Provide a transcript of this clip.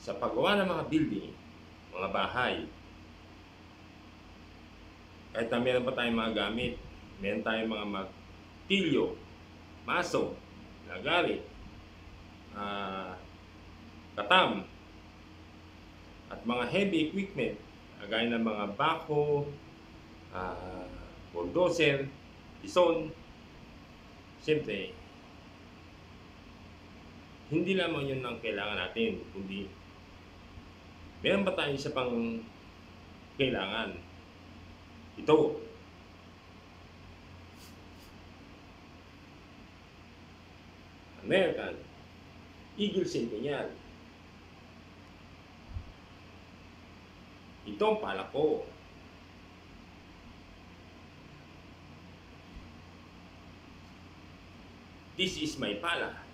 sa paggawa ng mga building, mga bahay. Kahit na meron pa tayong mga gamit, meron tayong mga martilyo, maso, lagarit, katam, at mga heavy equipment, gaya ng mga backhoe, bulldozer, bison. Siyempre, hindi lamang yun ang kailangan natin, kundi meron pa tayong isa pang kailangan. Ito, American Eagle Centennial. Ito ang pala ko. This is my pala.